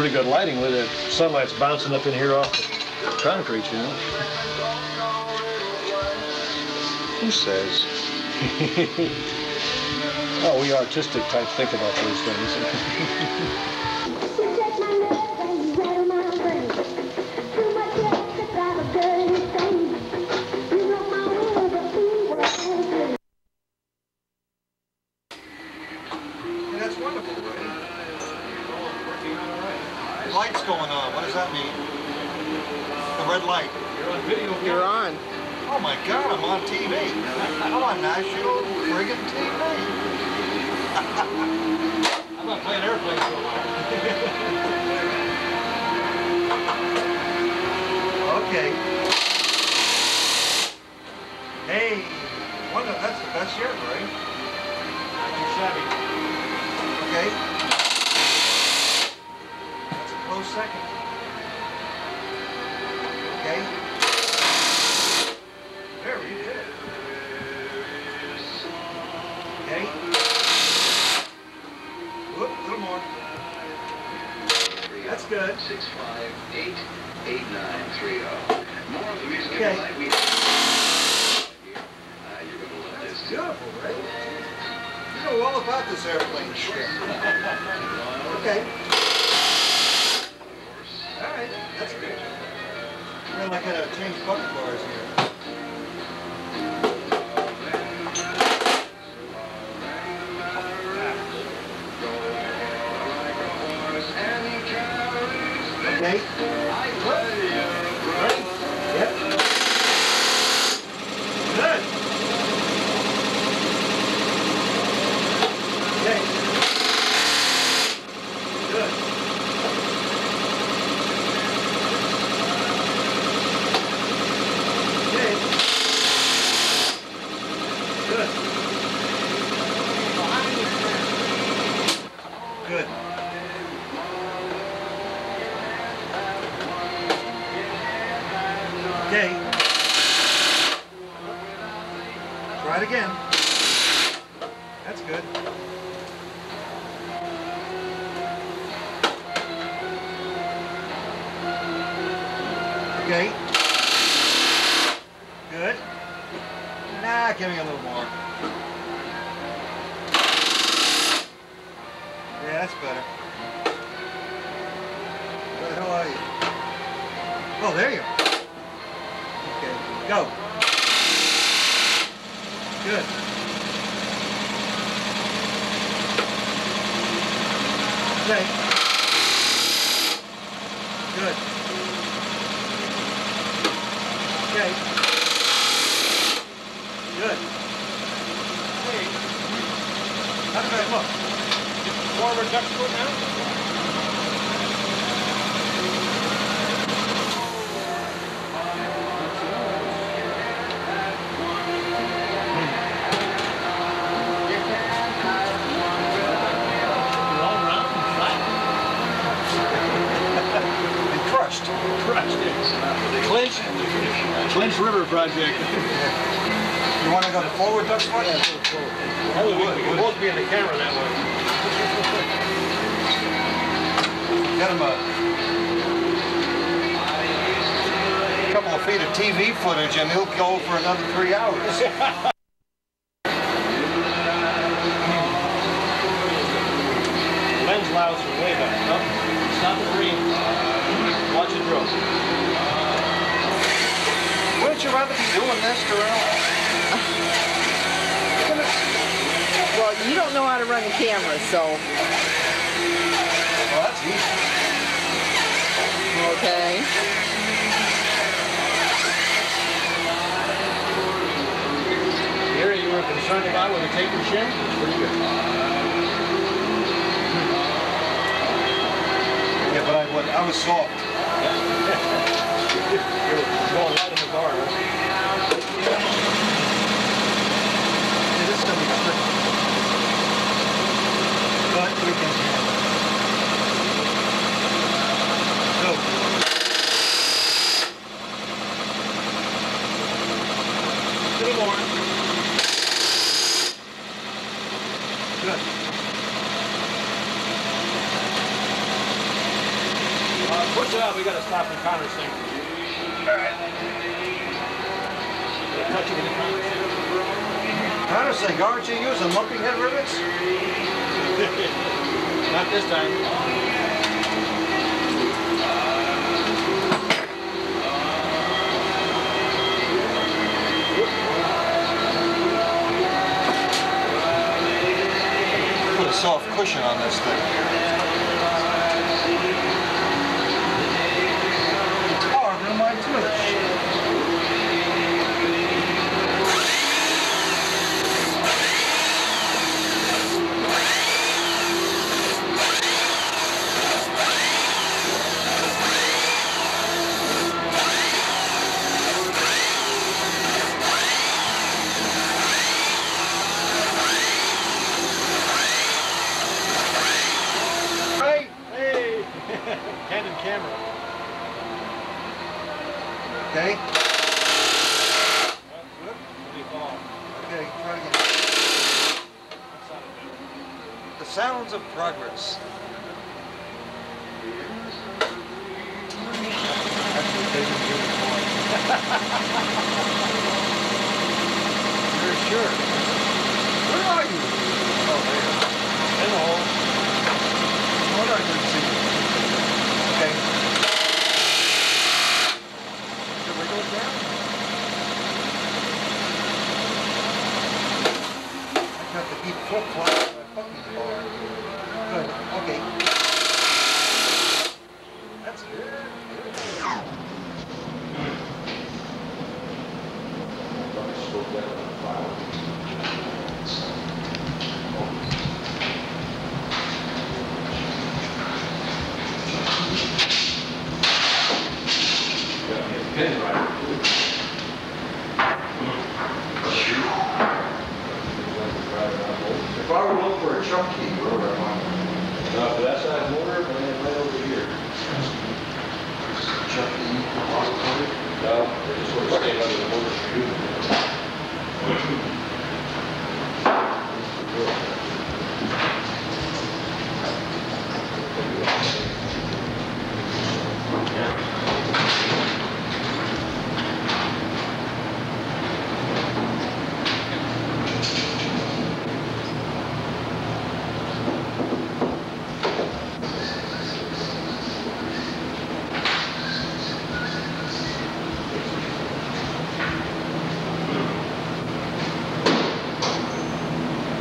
pretty good lighting with it. Sunlight's bouncing up in here off the concrete, you know. Who says? Oh, we artistic types think about those things. That's wonderful, Ray. Light's going on. What does that mean? The red light. You're on video. You're on. Oh my God, I'm on TV. I'm on national friggin' TV. I'm not playing airplanes for a while. Okay. Hey, wonder that's the best yet, right? Not too shabby. Okay. That's a close second. Okay. There, you did it. Okay. Whoop, a little more. That's good. 658-8930. More of the music Okay. tonight. You're gonna love this. That's beautiful, right? You know all about this airplane shit. Okay. All right, that's good. Then I gotta change bucket bars here. Okay. Ready? Yep. Good. Okay. Good. Okay. Good. Good. Okay. Try it again. That's good. Okay. Good. Nah, give me a little more. Yeah, that's better. Where the hell are you? Oh, there you are. Okay, go. Good. Okay. Good. Okay. Good. Hey, how does that look? Forward duck foot now? Clinch River project. You want to go to forward duck foot? Yeah, forward. We can both be in the camera that way. Get him a couple of feet of TV footage and he'll go for another 3 hours. Lens allows for way back. Up, stop the green. Watch it drill. Wouldn't you rather be doing this, Darrell? Well, you don't know how to run the camera, so. Well, that's easy. Okay. The area you were concerned about with the tapered shim is pretty good. Yeah, but I was soft. You're going right in the bar, right? Yeah, this is going to be tricky. But we can... Go. A little more. Good. Good job, we gotta stop and countersink. Alright. Countersink, aren't you using lumping head rivets? Not this time. Put a soft cushion on this thing. It's hard on my twitch. Candid camera. Okay. What do you call? Okay, try again. The sounds of progress. You're sure? Where are you? Oh, there. In the hole. What are you seeing? Okay. Should we go down? I got to keep flip-flopping my fucking bar. Good. Okay. That's good. Pin right. If I were looking for a chuck key, where would I find it? No, for that size motor, but then right over here. Chuck key? No, they just sort of stay under the motor screw.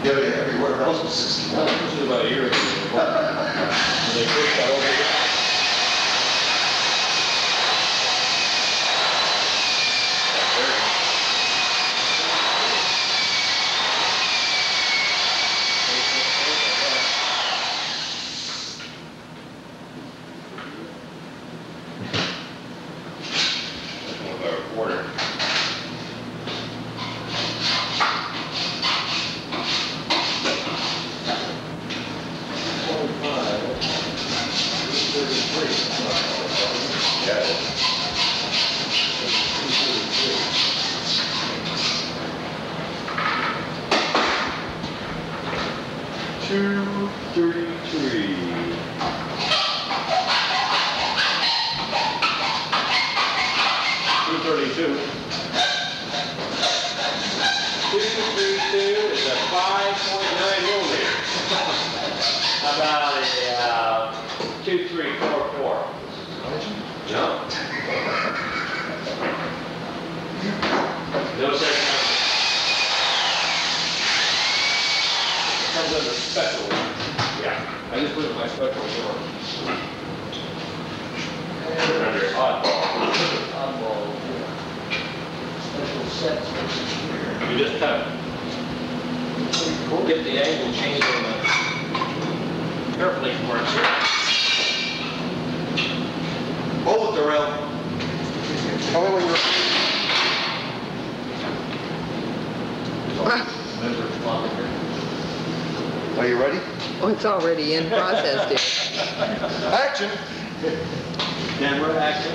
Yeah, but everywhere else is 69. This is about a year ago. When they first got over here. About a 2344. No. No such number. Comes under special. Yeah. I just put it in my special drawer. Under oddball. Oddball. Special sets. You just cut it. Get the angle changed on the carefully works here. Hold it, Darrell. Tell me when you're... Are you ready? Oh, it's already in process, dear. Action! Camera action.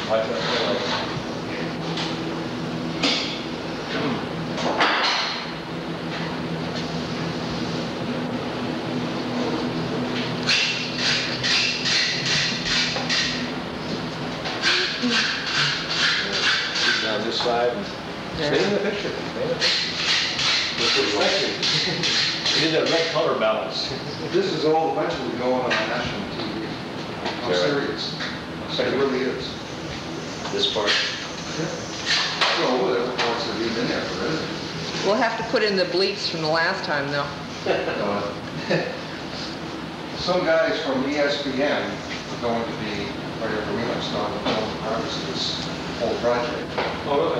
Watch that light. side. And stay in the picture. Stay in the picture. You did that red color balance. This is all eventually going on national TV. I'm serious. It really is. This part. Well, whatever parts have you been there for, isn't it? We'll have to put in the bleeps from the last time, though. Some guys from ESPN are going to be right over me. I'm starting to film progress of this whole project. Oh,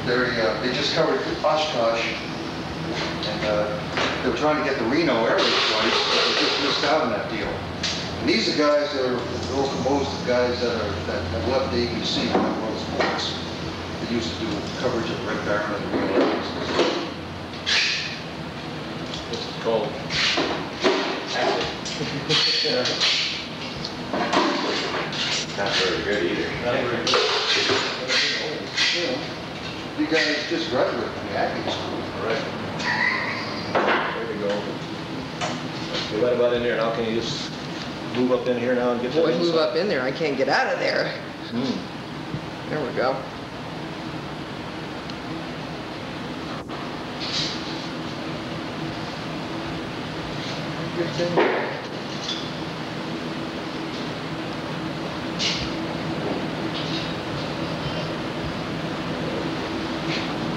really? They just covered Oshkosh, and they were trying to get the Reno area twice, but they just missed out on that deal. And these are guys that are most of the guys that have left the ABC, not World Sports. They used to do coverage of Red Baron and the Reno areas. This is called acting. Yeah. Not very good either. Not very good. You know, you guys just graduated from the acting school. Right. There we go. Okay, what about in there? Now can you just move up in here now and get to the Boy, move inside? up in there. I can't get out of there. There we go.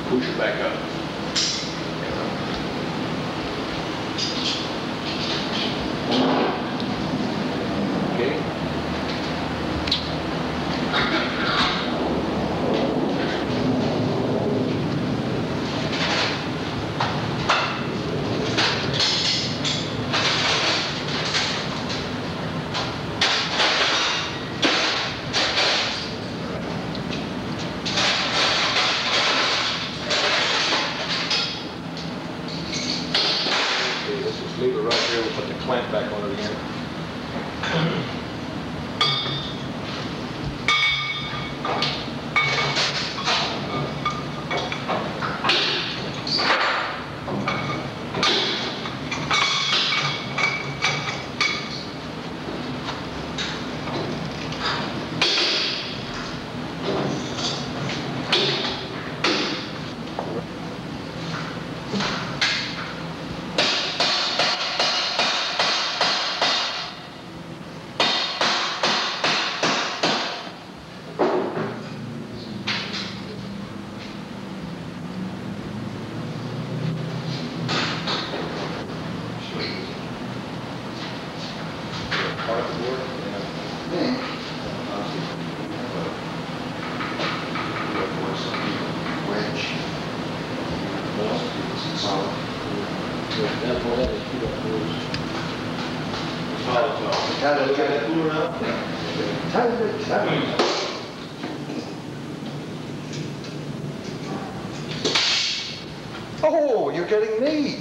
Push it back up. Okay. Leave it right here. We'll put the clamp back on it again. Oh, you're getting me.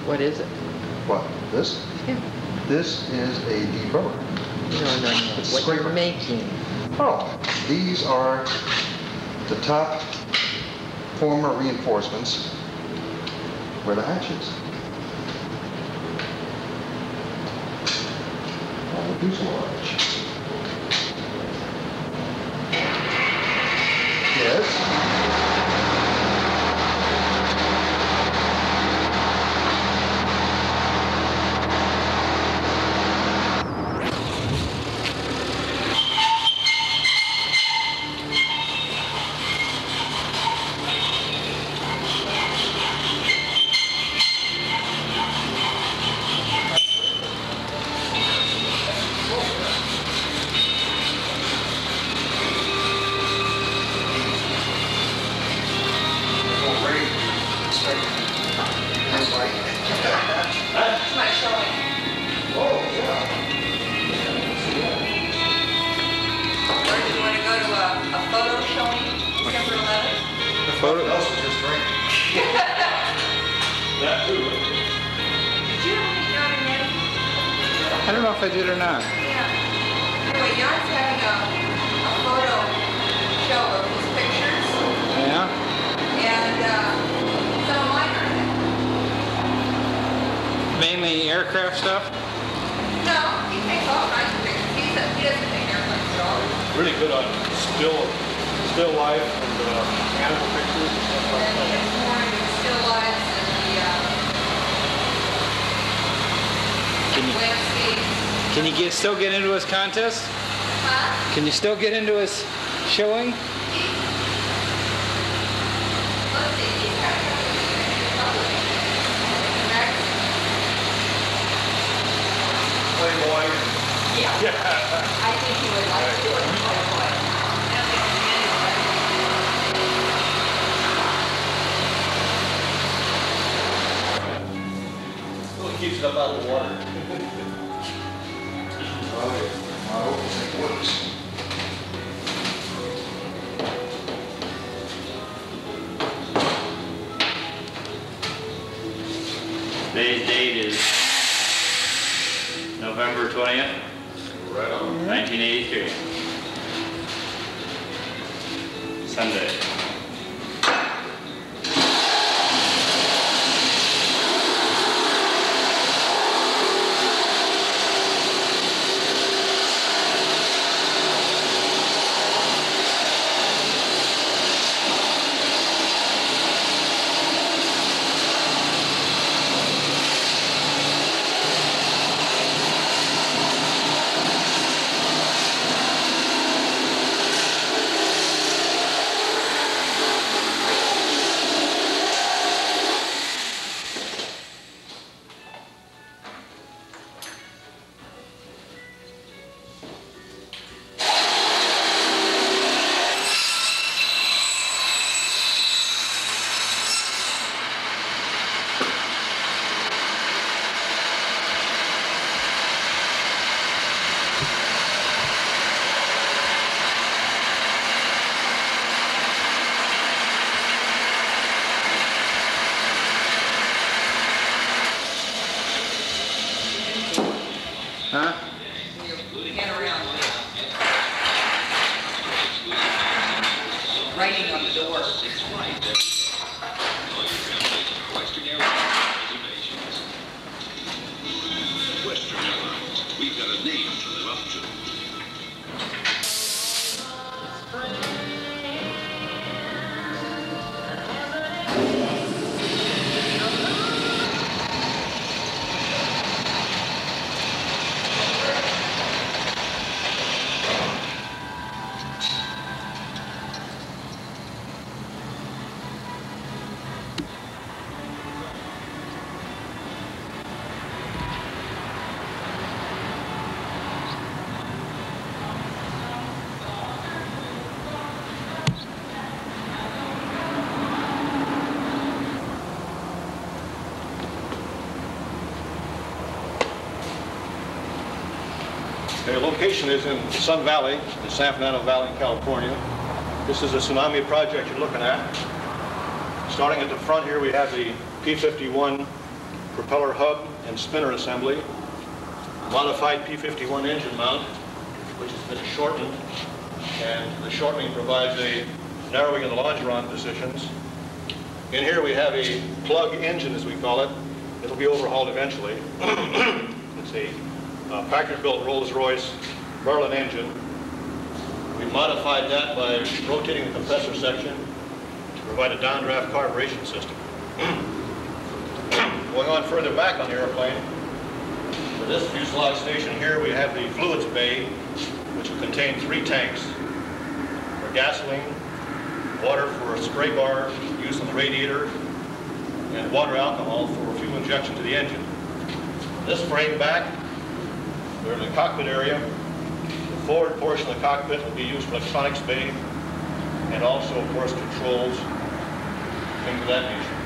What is it? What, this? Yeah. This is a debugger. No. It's What scraper. you're making. Oh, these are the top former reinforcements where the hatch is. On the fuselage. Yes. I don't know if I did or not. Yeah. Anyway, Jan's having a photo show of his pictures. Mainly aircraft stuff? No, he takes all kinds of pictures. He doesn't take airplanes at all. Really good on still life and animal pictures and stuff like And that. it's more into the still lives and the landscapes. Can you still get into his contest? Huh? Can you still get into his showing? Let's see, he's got a couple of public. Playboy. Yeah. I think he would like to do it in Playboy. Well, it keeps it up out of the water. I hope it works. Today's date is November 20th, Right on. 1983. Sunday. Huh? Get around. Writing on the door. Western Airlines. We've got a name to live up to. The location is in Sun Valley, in San Fernando Valley in California. This is a Tsunami project you're looking at. Starting at the front here, we have the P-51 propeller hub and spinner assembly, modified P-51 engine mount, which has been shortened, and the shortening provides a narrowing of the longeron positions. In here we have a plug engine, as we call it. It'll be overhauled eventually. It's a Packard-built Rolls-Royce Merlin engine. We modified that by rotating the compressor section to provide a downdraft carburation system. Going on further back on the airplane, for this fuselage station here, we have the fluids bay, which will contain 3 tanks for gasoline, water for a spray bar used on the radiator, and water alcohol for fuel injection to the engine. This frame back, we're in the cockpit area. The forward portion of the cockpit will be used for electronics bay, and also, of course, controls, things of that nature.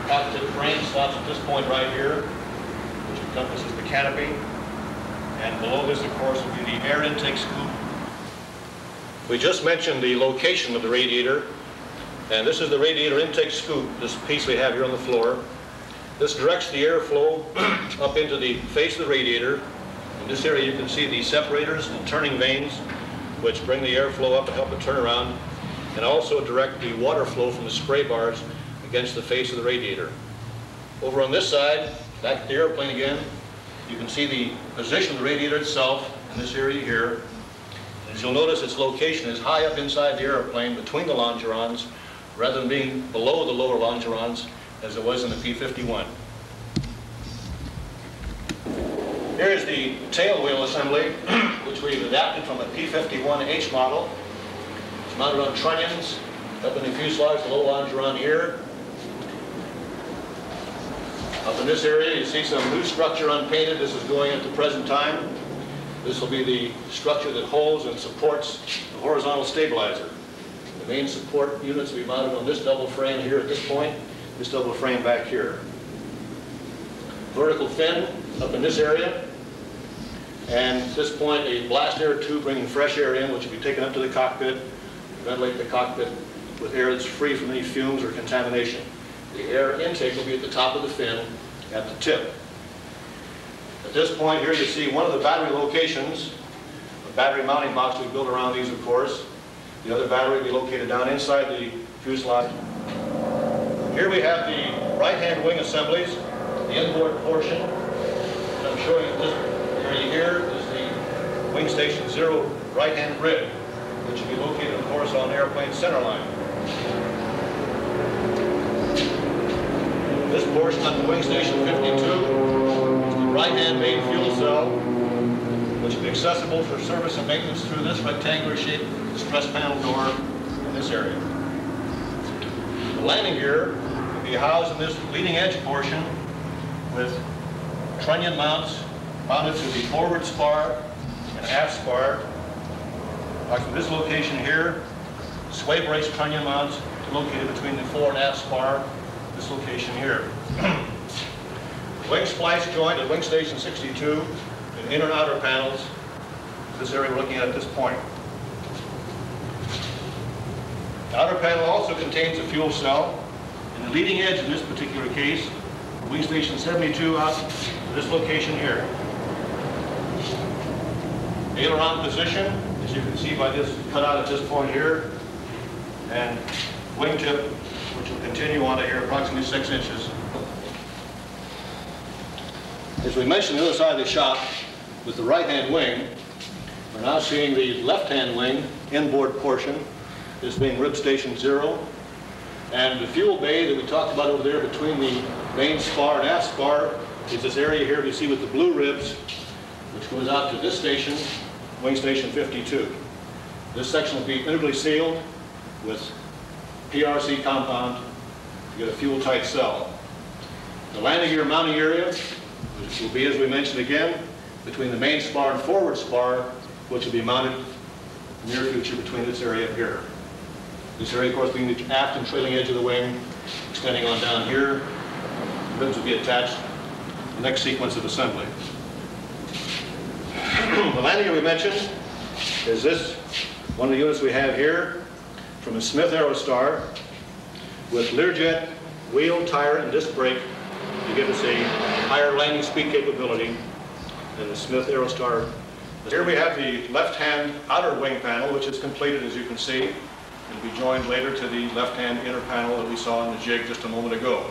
The cockpit frame stops at this point right here, which encompasses the canopy, and below this, of course, will be the air intake scoop. We just mentioned the location of the radiator, and this is the radiator intake scoop, this piece we have here on the floor. This directs the airflow up into the face of the radiator. In this area you can see the separators and turning vanes, which bring the airflow up and help it turn around, and also direct the water flow from the spray bars against the face of the radiator. Over on this side, Back at the airplane again, you can see the position of the radiator itself in this area here. As you'll notice, its location is high up inside the airplane between the longerons, rather than being below the lower longerons as it was in the P-51. Here is the tail wheel assembly, which we've adapted from a P-51H model. It's mounted on trunnions up in the fuselage, the low longeron here. Up in this area, you see some new structure unpainted. This is going at the present time. This will be the structure that holds and supports the horizontal stabilizer. The main support units will be mounted on this double frame here at this point, this double frame back here. Vertical fin up in this area, and at this point a blast air tube bringing fresh air in, which will be taken up to the cockpit, ventilate the cockpit with air that's free from any fumes or contamination. The air intake will be at the top of the fin at the tip. At this point here you see one of the battery locations, a battery mounting box we built around these of course. The other battery will be located down inside the fuselage. Here we have the right-hand wing assemblies, the inboard portion. And I'm showing you this area here is the wing station 0 right-hand grid, which will be located of course on the airplane center line. This portion on the wing station 52 is the right-hand main fuel cell, which will be accessible for service and maintenance through this rectangular shaped express panel door in this area. The landing gear will be housed in this leading edge portion with trunnion mounts mounted to the forward spar and aft spar. Like from this location here, sway brace trunnion mounts located between the fore and aft spar, this location here. Wing splice joint at wing station 62 in inner and outer panels. This area we're looking at this point. The outer panel also contains a fuel cell. And the leading edge in this particular case, wing station 72 out to this location here. Aileron position, as you can see by this cutout at this point here, and wingtip, which will continue on to here approximately 6 inches. As we mentioned, the other side of the shop with the right-hand wing, we're now seeing the left-hand wing inboard portion, this being rib station 0, and the fuel bay that we talked about over there between the main spar and aft spar is this area here you see with the blue ribs, which goes out to this station, wing station 52. This section will be integrally sealed with PRC compound to get a fuel-tight cell. The landing gear mounting area, which will be, as we mentioned again, between the main spar and forward spar, which will be mounted in the near future between this area here. This area, of course, being the aft and trailing edge of the wing, extending on down here. The ribs will be attached to the next sequence of assembly. The landing gear we mentioned is this, one of the units we have here from a Smith Aerostar with Learjet wheel, tire, and disc brake to give us a higher landing speed capability than the Smith Aerostar. Here we have the left-hand outer wing panel, which is completed, as you can see. It will be joined later to the left-hand inner panel that we saw in the jig just a moment ago.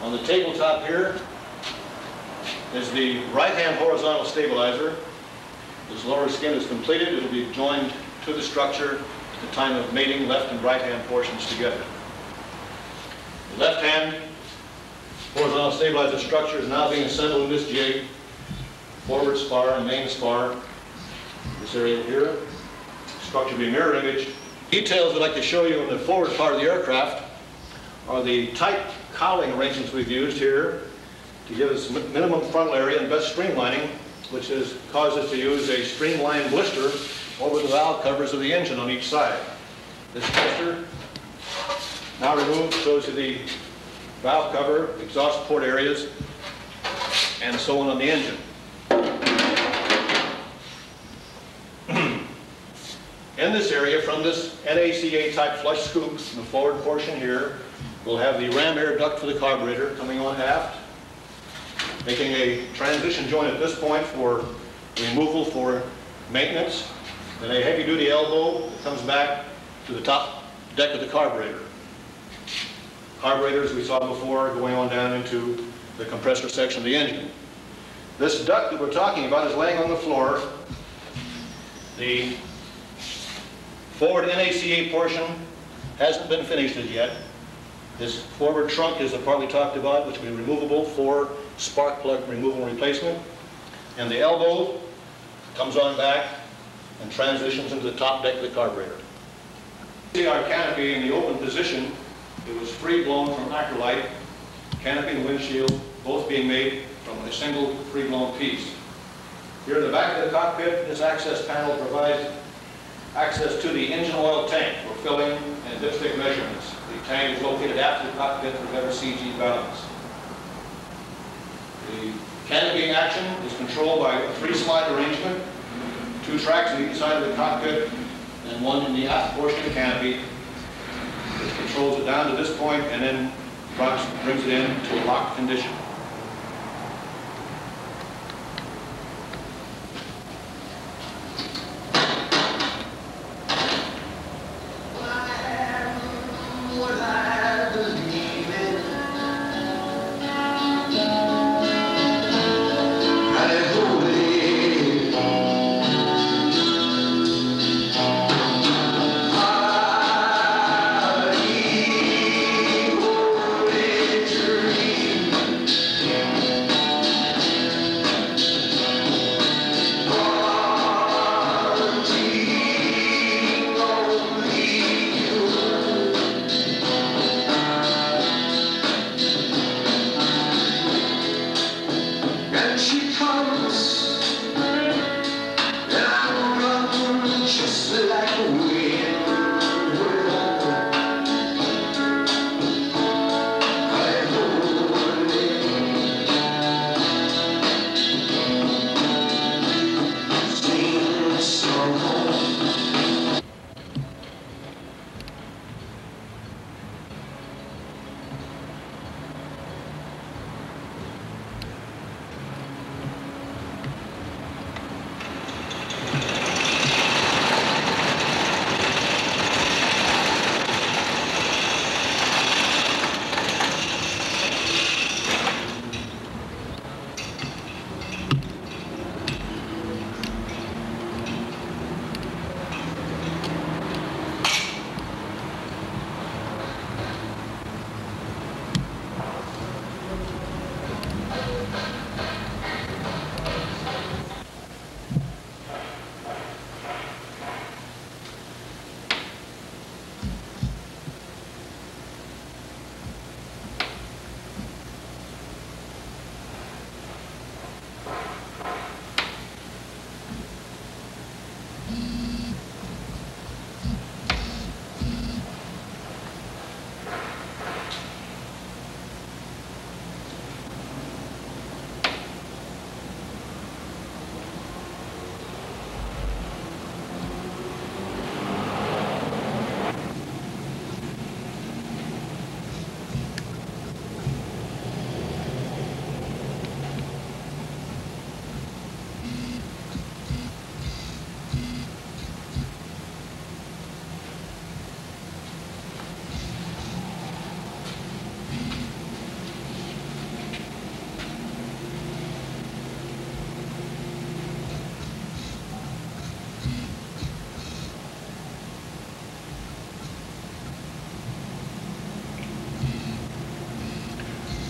On the tabletop here is the right-hand horizontal stabilizer. This lower skin is completed. It will be joined to the structure at the time of mating left and right-hand portions together. The left-hand horizontal stabilizer structure is now being assembled in this jig. Forward spar and main spar, this area here. Structure will be mirror image. Details I'd like to show you in the forward part of the aircraft are the tight cowling arrangements we've used here to give us minimum frontal area and best streamlining, which has caused us to use a streamlined blister over the valve covers of the engine on each side. This blister, now removed, shows you the valve cover, exhaust port areas, and so on the engine. In this area, from this NACA type flush scoop, in the forward portion here, we'll have the ram air duct for the carburetor coming on aft, making a transition joint at this point for removal for maintenance, and a heavy duty elbow that comes back to the top deck of the carburetor. Carburetors we saw before going on down into the compressor section of the engine. This duct that we're talking about is laying on the floor. The forward NACA portion hasn't been finished as yet. This forward trunk is the part we talked about, which will be removable for spark plug removal and replacement. And the elbow comes on back and transitions into the top deck of the carburetor. See our canopy in the open position. It was free blown from acrylite, canopy and windshield, both being made from a single free blown piece. Here in the back of the cockpit, this access panel provides access to the engine oil tank for filling and dipstick measurements. The tank is located after the cockpit for better CG balance. The canopy action is controlled by a three-slide arrangement, 2 tracks on each side of the cockpit and one in the aft portion of the canopy, which controls it down to this point and then brings it into a locked condition.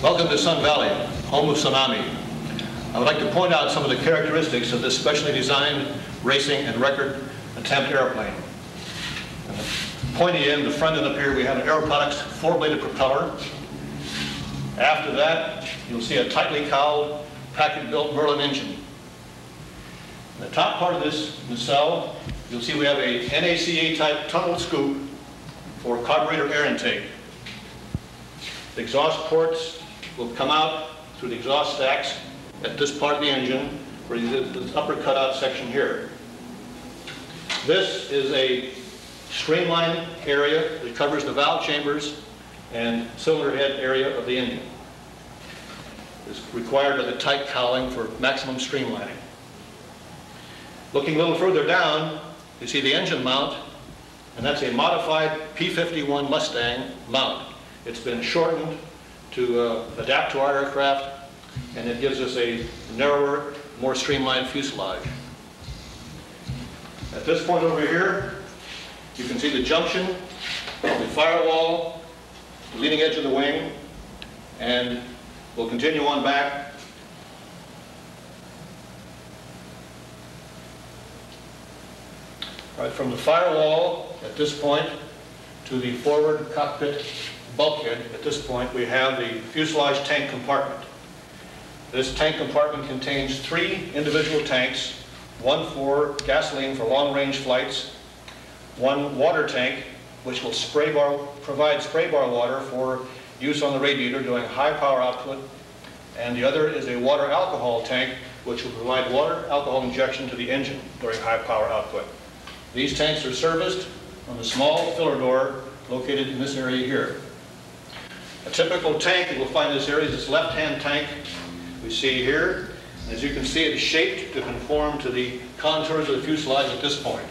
Welcome to Sun Valley, home of Tsunami. I would like to point out some of the characteristics of this specially designed racing and record attempt airplane. Pointy end, the front end up here, we have an Aeroproducts 4-bladed propeller. After that, you'll see a tightly cowled, packet-built Merlin engine. In the top part of this nacelle, you'll see we have a NACA-type tunnel scoop for carburetor air intake. The exhaust ports will come out through the exhaust stacks at this part of the engine, where you did the upper cutout section here. This is a streamline area that covers the valve chambers and cylinder head area of the engine. It's required by the tight cowling for maximum streamlining. Looking a little further down, you see the engine mount, and that's a modified P-51 Mustang mount. It's been shortened to adapt to our aircraft and it gives us a narrower, more streamlined fuselage. At this point over here, you can see the junction of the firewall, the leading edge of the wing, and we'll continue on back. Right from the firewall at this point to the forward cockpit bulkhead, at this point we have the fuselage tank compartment. This tank compartment contains 3 individual tanks, one for gasoline for long-range flights, one water tank which will provide spray bar water for use on the radiator during high power output, and the other is a water alcohol tank which will provide water alcohol injection to the engine during high power output. These tanks are serviced on the small filler door located in this area here. A typical tank that we'll find in this area is this left-hand tank we see here. As you can see, it is shaped to conform to the contours of the fuselage at this point.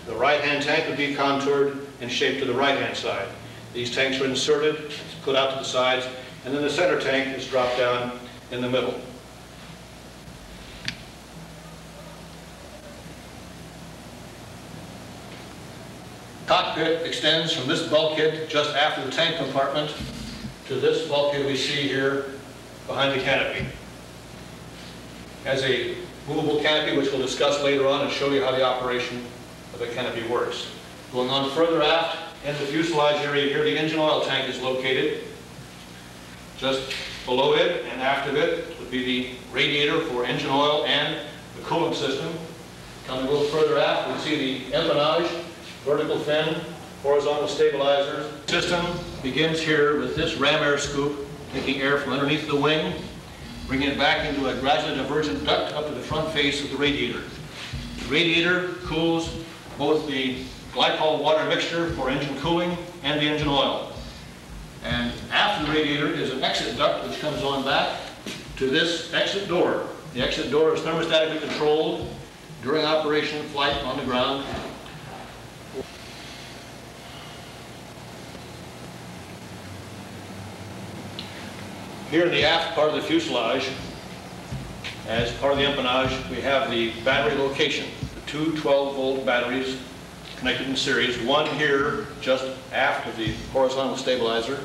The right-hand tank would be contoured and shaped to the right-hand side. These tanks are inserted, put out to the sides, and then the center tank is dropped down in the middle. Cockpit extends from this bulkhead just after the tank compartment to this bulkhead we see here behind the canopy. Has a movable canopy which we'll discuss later on and show you how the operation of the canopy works. Going on further aft in the fuselage area here, the engine oil tank is located. Just below it and aft of it would be the radiator for engine oil and the coolant system. Coming a little further aft, we see the empennage, vertical fin, horizontal stabilizer. System begins here with this ram air scoop, taking air from underneath the wing, bringing it back into a gradually divergent duct up to the front face of the radiator. The radiator cools both the glycol water mixture for engine cooling and the engine oil. And after the radiator is an exit duct which comes on back to this exit door. The exit door is thermostatically controlled during operation flight on the ground. Here in the aft part of the fuselage, as part of the empennage, we have the battery location. The 2 12-volt batteries connected in series, one here just aft of the horizontal stabilizer,